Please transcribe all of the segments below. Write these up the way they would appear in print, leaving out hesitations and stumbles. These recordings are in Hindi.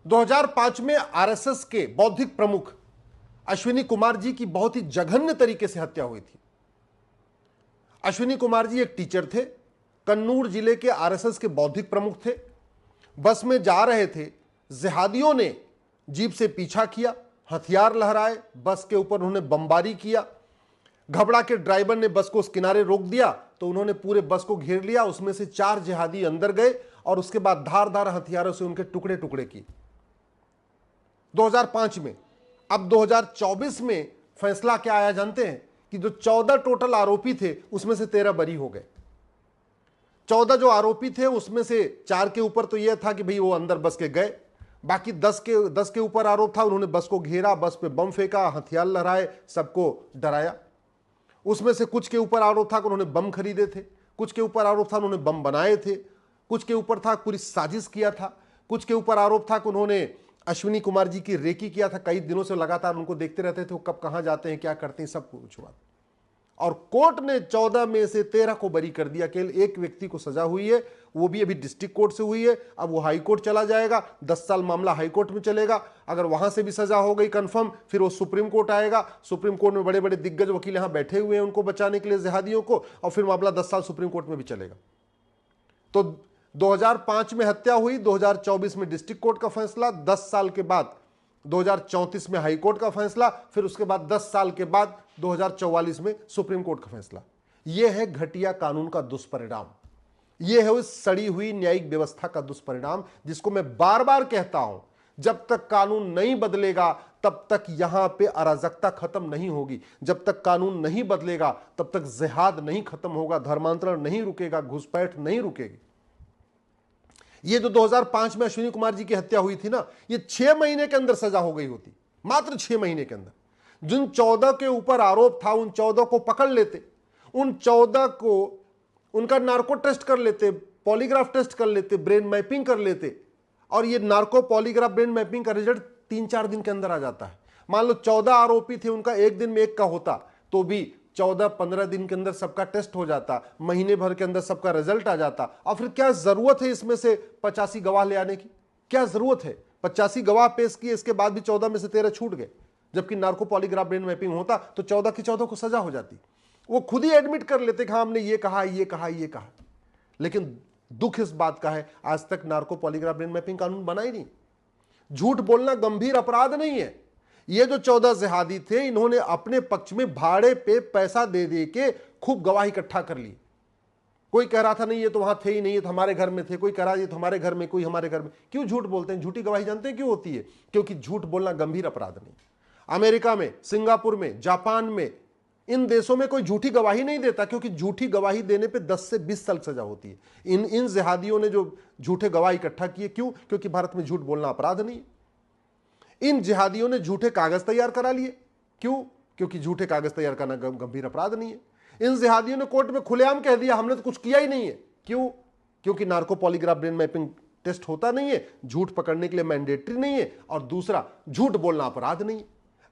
2005 में आरएसएस के बौद्धिक प्रमुख अश्विनी कुमार जी की बहुत ही जघन्य तरीके से हत्या हुई थी। अश्विनी कुमार जी एक टीचर थे, कन्नूर जिले के आरएसएस के बौद्धिक प्रमुख थे। बस में जा रहे थे, जिहादियों ने जीप से पीछा किया, हथियार लहराए, बस के ऊपर उन्होंने बमबारी किया। घबरा के ड्राइवर ने बस को उस किनारे रोक दिया तो उन्होंने पूरे बस को घेर लिया। उसमें से 4 जिहादी अंदर गए और उसके बाद धारदार हथियारों से उनके टुकड़े टुकड़े किए। 2005 में। अब 2024 में फैसला क्या आया जानते हैं? कि जो 14 टोटल आरोपी थे उसमें से 13 बरी हो गए। 14 जो आरोपी थे उसमें से 4 के ऊपर तो यह था कि भाई वो अंदर बस के गए, बाकी 10 के ऊपर आरोप था। उन्होंने बस को घेरा, बस पे बम फेंका, हथियार लहराए, सबको डराया। उसमें से कुछ के ऊपर आरोप था कि उन्होंने बम खरीदे थे, कुछ के ऊपर आरोप था उन्होंने बम बनाए थे, कुछ के ऊपर था पूरी साजिश किया था, कुछ के ऊपर आरोप था कि उन्होंने अश्विनी कुमार जी की रेकी किया था। कई दिनों से लगातार उनको देखते रहते थे वो कब कहां जाते हैं, क्या करते हैं, सब कुछ हुआ। और कोर्ट ने 14 में से 13 को बरी कर दिया। केवल एक व्यक्ति को सजा हुई है, वो भी अभी डिस्ट्रिक्ट कोर्ट से हुई है। अब वो हाई कोर्ट चला जाएगा, 10 साल मामला हाई कोर्ट में चलेगा। अगर वहां से भी सजा हो गई कंफर्म, फिर वो सुप्रीम कोर्ट आएगा। सुप्रीम कोर्ट में बड़े बड़े दिग्गज वकील यहां बैठे हुए हैं उनको बचाने के लिए, जिहादियों को, और फिर मामला 10 साल सुप्रीम कोर्ट में भी चलेगा। तो 2005 में हत्या हुई, 2024 में डिस्ट्रिक्ट कोर्ट का फैसला, 10 साल के बाद 2034 में हाई कोर्ट का फैसला, फिर उसके बाद 10 साल के बाद 2044 में सुप्रीम कोर्ट का फैसला। यह है घटिया कानून का दुष्परिणाम। यह है उस सड़ी हुई न्यायिक व्यवस्था का दुष्परिणाम, जिसको मैं बार बार कहता हूं, जब तक कानून नहीं बदलेगा तब तक यहां पे अराजकता खत्म नहीं होगी। जब तक कानून नहीं बदलेगा तब तक जिहाद नहीं खत्म होगा, धर्मांतरण नहीं रुकेगा, घुसपैठ नहीं रुकेगी। ये जो 2005 में अश्विनी कुमार जी की हत्या हुई थी ना, ये 6 महीने के अंदर सजा हो गई होती, मात्र 6 महीने के अंदर। जिन 14 के ऊपर आरोप था उन 14 को पकड़ लेते, उन 14 को उनका नार्को टेस्ट कर लेते, पॉलीग्राफ टेस्ट कर लेते, ब्रेन मैपिंग कर लेते, और ये नार्को पॉलीग्राफ ब्रेन मैपिंग का रिजल्ट 3-4 दिन के अंदर आ जाता है। मान लो 14 आरोपी थे, उनका एक दिन में एक का होता तो भी 14-15 दिन के अंदर सबका टेस्ट हो जाता, महीने भर के अंदर सबका रिजल्ट आ जाता। और फिर क्या जरूरत है इसमें से 85 गवाह ले आने की? क्या जरूरत है? 85 गवाह पेश किए, इसके बाद भी 14 में से 13 छूट गए। जबकि नार्को पॉलीग्राफ ब्रेन मैपिंग होता तो 14 की 14 को सजा हो जाती। वो खुद ही एडमिट कर लेते कि हाँ हमने ये कहा, ये कहा, ये कहा। लेकिन दुख इस बात का है, आज तक नार्को पॉलीग्राफ ब्रेन मैपिंग कानून बना ही नहीं। झूठ बोलना गंभीर अपराध नहीं है। ये जो 14 जिहादी थे, इन्होंने अपने पक्ष में भाड़े पे पैसा दे दे के खूब गवाह इकट्ठा कर ली। कोई कह रहा था नहीं ये तो वहां थे ही नहीं, ये तो हमारे घर में थे, कोई कह रहा ये तो हमारे घर में, कोई हमारे घर में। क्यों झूठ बोलते हैं? झूठी गवाही जानते हैं क्यों होती है? क्योंकि झूठ बोलना गंभीर अपराध नहीं। अमेरिका में, सिंगापुर में, जापान में, इन देशों में कोई झूठी गवाही नहीं देता, क्योंकि झूठी गवाही देने पे 10 से 20 साल सजा होती है। इन जिहादियों ने जो झूठे गवाह इकट्ठा किए, क्यों? क्योंकि भारत में झूठ बोलना अपराध नहीं है। इन जिहादियों ने झूठे कागज तैयार करा लिए, क्यों? क्योंकि झूठे कागज तैयार करना गंभीर अपराध नहीं है। इन जिहादियों ने कोर्ट में खुलेआम कह दिया हमने तो कुछ किया ही नहीं है, क्यों? क्योंकि narco polygraph brain mapping test होता नहीं है, झूठ पकड़ने के लिए मैंडेटरी नहीं है, और दूसरा झूठ बोलना अपराध नहीं है।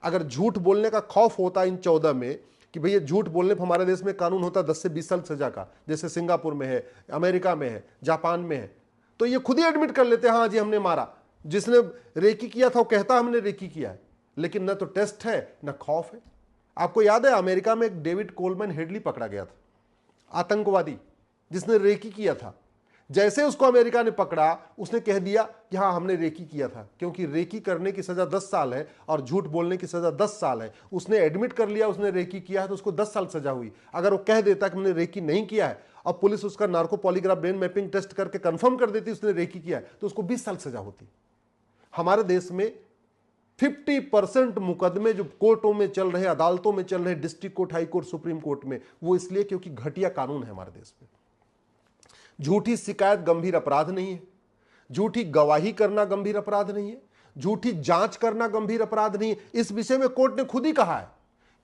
अगर झूठ बोलने का खौफ होता इन 14 में कि भैया झूठ बोलने पर हमारे देश में कानून होता 10 से 20 साल सजा का, जैसे सिंगापुर में है, अमेरिका में है, जापान में है, तो ये खुद ही एडमिट कर लेते हाँ जी हमने मारा। जिसने रेकी किया था वो कहता हमने रेकी किया है, लेकिन न तो टेस्ट है न खौफ है। आपको याद है अमेरिका में एक डेविड कोलमैन हेडली पकड़ा गया था, आतंकवादी जिसने रेकी किया था। जैसे उसको अमेरिका ने पकड़ा, उसने कह दिया कि हाँ हमने रेकी किया था, क्योंकि रेकी करने की सजा 10 साल है और झूठ बोलने की सजा 10 साल है। उसने एडमिट कर लिया उसने रेकी किया है तो उसको 10 साल सजा हुई। अगर वो कह देता कि मैंने रेकी नहीं किया है और पुलिस उसका narco polygraph brain mapping test करके कंफर्म कर देती उसने रेकी किया है, तो उसको 20 साल सजा होती। हमारे देश में 50% मुकदमे जो कोर्टों में चल रहे, अदालतों में चल रहे, district court, high court, supreme court में, वो इसलिए क्योंकि घटिया कानून है हमारे देश में। झूठी शिकायत गंभीर अपराध नहीं है, झूठी गवाही करना गंभीर अपराध नहीं है, झूठी जांच करना गंभीर अपराध नहीं है। इस विषय में कोर्ट ने खुद ही कहा है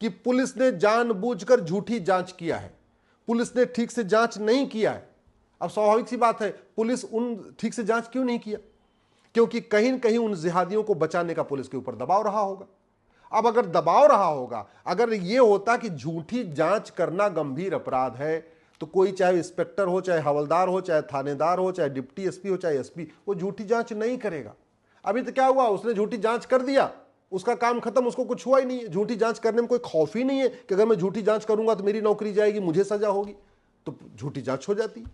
कि पुलिस ने जानबूझकर झूठी जांच किया है, पुलिस ने ठीक से जांच नहीं किया है। अब स्वाभाविक सी बात है, पुलिस उन ठीक से जांच क्यों नहीं किया? क्योंकि कहीं न कहीं उन जिहादियों को बचाने का पुलिस के ऊपर दबाव रहा होगा। अब अगर दबाव रहा होगा, अगर यह होता कि झूठी जांच करना गंभीर अपराध है, तो कोई चाहे इंस्पेक्टर हो, चाहे हवलदार हो, चाहे थानेदार हो, चाहे डिप्टी एसपी हो, चाहे एसपी, वो झूठी जांच नहीं करेगा। अभी तो क्या हुआ, उसने झूठी जांच कर दिया, उसका काम खत्म, उसको कुछ हुआ ही नहीं है। झूठी जांच करने में कोई खौफ ही नहीं है कि अगर मैं झूठी जांच करूंगा तो मेरी नौकरी जाएगी, मुझे सजा होगी, तो झूठी जांच हो जाती है।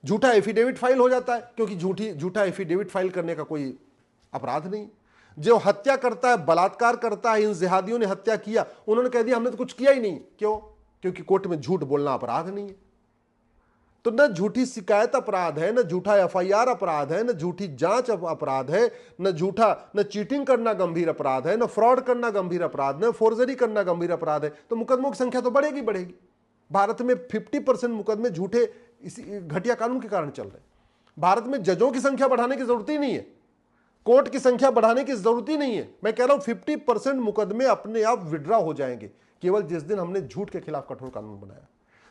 झूठा एफिडेविट फाइल हो जाता है, क्योंकि झूठा एफिडेविट फाइल करने का कोई अपराध नहीं। जो हत्या करता है, बलात्कार करता है, इन जिहादियों ने हत्या किया, उन्होंने कह दिया हमने तो कुछ किया ही नहीं। क्यों? क्योंकि कोर्ट में झूठ बोलना अपराध नहीं है। तो न झूठी शिकायत अपराध है, न झूठा एफआईआर अपराध है, न झूठी जांच अपराध है, न चीटिंग करना गंभीर अपराध है, न फ्रॉड करना गंभीर अपराध, न फोर्जरी करना गंभीर अपराध है। तो मुकदमों की संख्या तो बढ़ेगी बढ़ेगी। भारत में 50% मुकदमे झूठे इसी घटिया कानून के कारण चल रहे हैं। भारत में जजों की संख्या बढ़ाने की जरूरत ही नहीं है, कोर्ट की संख्या बढ़ाने की जरूरत ही नहीं है। मैं कह रहा हूं 50% मुकदमे अपने आप विड्रॉ हो जाएंगे केवल जिस दिन हमने झूठ के खिलाफ कठोर कानून बनाया,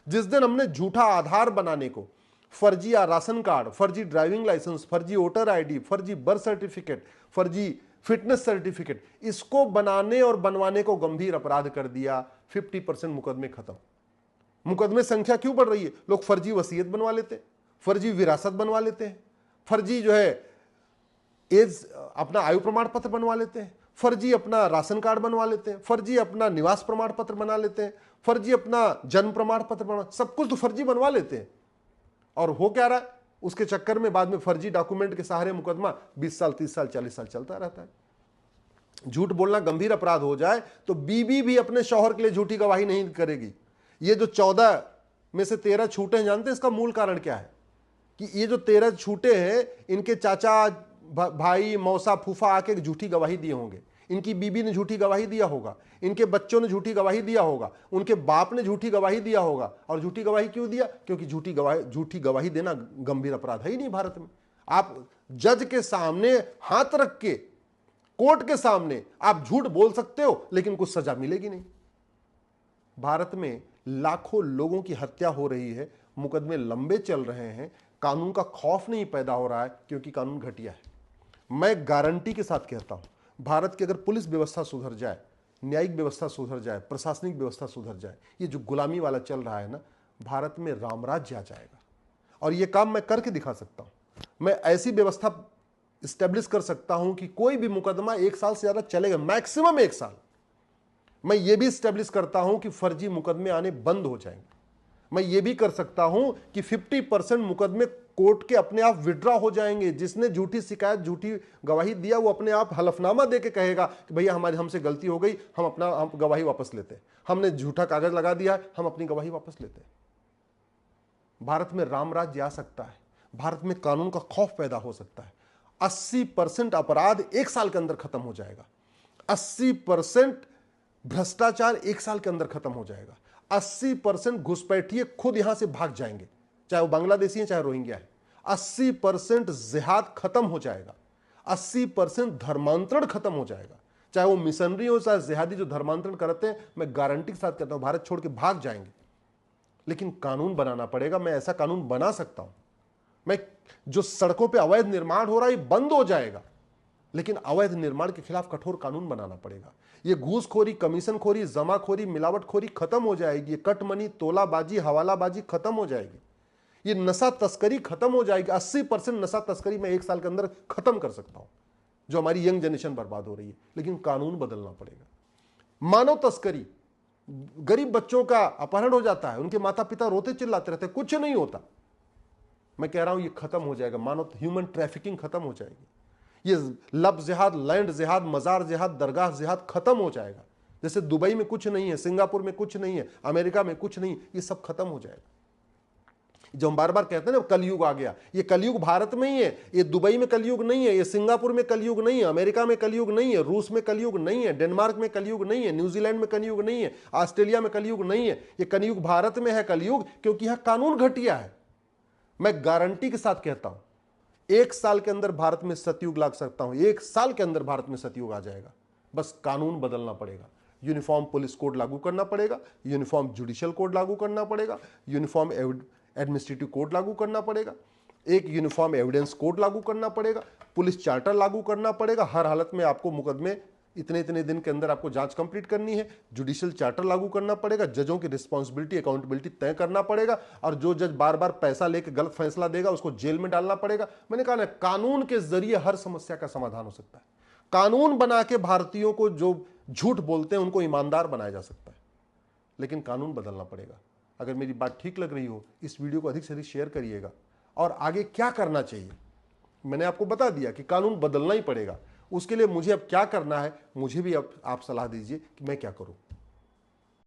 जिस दिन हमने झूठा आधार बनाने को, फर्जी राशन कार्ड, फर्जी ड्राइविंग लाइसेंस, फर्जी वोटर आईडी, फर्जी बर्थ सर्टिफिकेट, फर्जी फिटनेस सर्टिफिकेट, इसको बनाने और बनवाने को गंभीर अपराध कर दिया। 50% मुकदमे खत्म। मुकदमे संख्या क्यों बढ़ रही है? लोग फर्जी वसीयत बनवा लेते हैं, फर्जी विरासत बनवा लेते हैं, फर्जी जो है एज अपना आयु प्रमाण पत्र बनवा लेते हैं, फर्जी अपना राशन कार्ड बनवा लेते हैं, फर्जी अपना निवास प्रमाण पत्र बना लेते हैं, फर्जी अपना जन्म प्रमाण पत्र बना, सब कुछ तो फर्जी बनवा लेते हैं। और हो क्या रहा है? उसके चक्कर में बाद में फर्जी डॉक्यूमेंट के सहारे मुकदमा 20 साल 30 साल 40 साल चलता रहता है। झूठ बोलना गंभीर अपराध हो जाए तो बीबी भी अपने शौहर के लिए झूठी गवाही नहीं करेगी। ये जो 14 में से 13 छूटे हैं, जानते हैं इसका मूल कारण क्या है? कि ये जो 13 छूटे हैं, इनके चाचा भाई मौसा फूफा आके झूठी गवाही दिए होंगे, इनकी बीबी ने झूठी गवाही दिया होगा, इनके बच्चों ने झूठी गवाही दिया होगा, उनके बाप ने झूठी गवाही दिया होगा। और झूठी गवाही क्यों दिया? क्योंकि झूठी गवाही देना गंभीर अपराध है ही नहीं भारत में। आप जज के सामने हाथ रख के, कोर्ट के सामने आप झूठ बोल सकते हो, लेकिन कुछ सजा मिलेगी नहीं। भारत में लाखों लोगों की हत्या हो रही है, मुकदमे लंबे चल रहे हैं, कानून का खौफ नहीं पैदा हो रहा है क्योंकि कानून घटिया है। मैं गारंटी के साथ कहता हूं, भारत की अगर पुलिस व्यवस्था सुधर जाए, न्यायिक व्यवस्था सुधर जाए, प्रशासनिक व्यवस्था सुधर जाए, ये जो गुलामी वाला चल रहा है ना, भारत में रामराज्य आ जाएगा। और ये काम मैं करके दिखा सकता हूं। मैं ऐसी व्यवस्था स्टैब्लिश कर सकता हूं कि कोई भी मुकदमा 1 साल से ज्यादा चलेगा, मैक्सिमम 1 साल। मैं ये भी स्टैब्लिश करता हूं कि फर्जी मुकदमे आने बंद हो जाएंगे। मैं ये भी कर सकता हूं कि 50% मुकदमे कोर्ट के अपने आप विड्रॉ हो जाएंगे। जिसने झूठी शिकायत, झूठी गवाही दिया, वो अपने आप हलफनामा देके कहेगा कि भैया हमसे गलती हो गई, हम गवाही वापस लेते हैं, हमने झूठा कागज लगा दिया, हम अपनी गवाही वापस लेते हैं। भारत में राम राज्य आ सकता है, भारत में कानून का खौफ पैदा हो सकता है। 80% अपराध 1 साल के अंदर खत्म हो जाएगा। 80% भ्रष्टाचार 1 साल के अंदर खत्म हो जाएगा। 80% घुसपैठिए खुद यहां से भाग जाएंगे, चाहे वो बांग्लादेशी है चाहे रोहिंग्या है। 80% जिहाद खत्म हो जाएगा। 80% धर्मांतरण खत्म हो जाएगा, चाहे वो मिशनरी हो चाहे जिहादी जो धर्मांतरण करते हैं। मैं गारंटी के साथ कहता हूं भारत छोड़ के भाग जाएंगे। लेकिन कानून बनाना पड़ेगा। मैं ऐसा कानून बना सकता हूं। मैं जो सड़कों पे अवैध निर्माण हो रहा है ये बंद हो जाएगा, लेकिन अवैध निर्माण के खिलाफ कठोर कानून बनाना पड़ेगा। ये घूसखोरी, कमीशनखोरी, जमाखोरी, मिलावटखोरी खत्म हो जाएगी। कटमनी, तोलाबाजी, हवालाबाजी खत्म हो जाएगी। ये नशा तस्करी खत्म हो जाएगी। 80% नशा तस्करी मैं 1 साल के अंदर खत्म कर सकता हूं, जो हमारी यंग जनरेशन बर्बाद हो रही है। लेकिन कानून बदलना पड़ेगा। मानव तस्करी, गरीब बच्चों का अपहरण हो जाता है, उनके माता पिता रोते चिल्लाते रहते, कुछ नहीं होता। मैं कह रहा हूं ये खत्म हो जाएगा। मानव ह्यूमन ट्रैफिकिंग खत्म हो जाएगी। ये लब जिहाद, लैंड जिहाद, मजार जिहाद, दरगाह जिहाद खत्म हो जाएगा। जैसे दुबई में कुछ नहीं है, सिंगापुर में कुछ नहीं है, अमेरिका में कुछ नहीं, ये सब खत्म हो जाएगा। जो हम बार बार कहते हैं ना कलयुग आ गया, ये कलयुग भारत में ही है। ये दुबई में कलयुग नहीं है, ये सिंगापुर में कलयुग नहीं है, अमेरिका में कलयुग नहीं है, रूस में कलयुग नहीं है, डेनमार्क में कलयुग नहीं है, न्यूजीलैंड में कलयुग नहीं है, ऑस्ट्रेलिया में कलयुग नहीं है। ये कलयुग भारत में है कलयुग, क्योंकि यहां कानून घटिया है। मैं गारंटी के साथ कहता हूं 1 साल के अंदर भारत में सतयुग ला सकता हूं। 1 साल के अंदर भारत में सतयुग आ जाएगा। बस कानून बदलना पड़ेगा। यूनिफॉर्म पुलिस कोड लागू करना पड़ेगा, यूनिफॉर्म जुडिशियल कोड लागू करना पड़ेगा, यूनिफॉर्म एडमिनिस्ट्रेटिव कोड लागू करना पड़ेगा, एक यूनिफॉर्म एविडेंस कोड लागू करना पड़ेगा, पुलिस चार्टर लागू करना पड़ेगा। हर हालत में आपको मुकदमे इतने इतने दिन के अंदर आपको जांच कंप्लीट करनी है, जुडिशियल चार्टर लागू करना पड़ेगा, जजों की रिस्पॉन्सिबिलिटी अकाउंटेबिलिटी तय करना पड़ेगा, और जो जज बार बार पैसा लेकर गलत फैसला देगा उसको जेल में डालना पड़ेगा। मैंने कहा ना, कानून के जरिए हर समस्या का समाधान हो सकता है। कानून बना के भारतीयों को जो झूठ बोलते हैं उनको ईमानदार बनाया जा सकता है, लेकिन कानून बदलना पड़ेगा। अगर मेरी बात ठीक लग रही हो, इस वीडियो को अधिक से अधिक शेयर करिएगा। और आगे क्या करना चाहिए मैंने आपको बता दिया कि कानून बदलना ही पड़ेगा। उसके लिए मुझे अब क्या करना है, मुझे भी अब आप सलाह दीजिए कि मैं क्या करूं।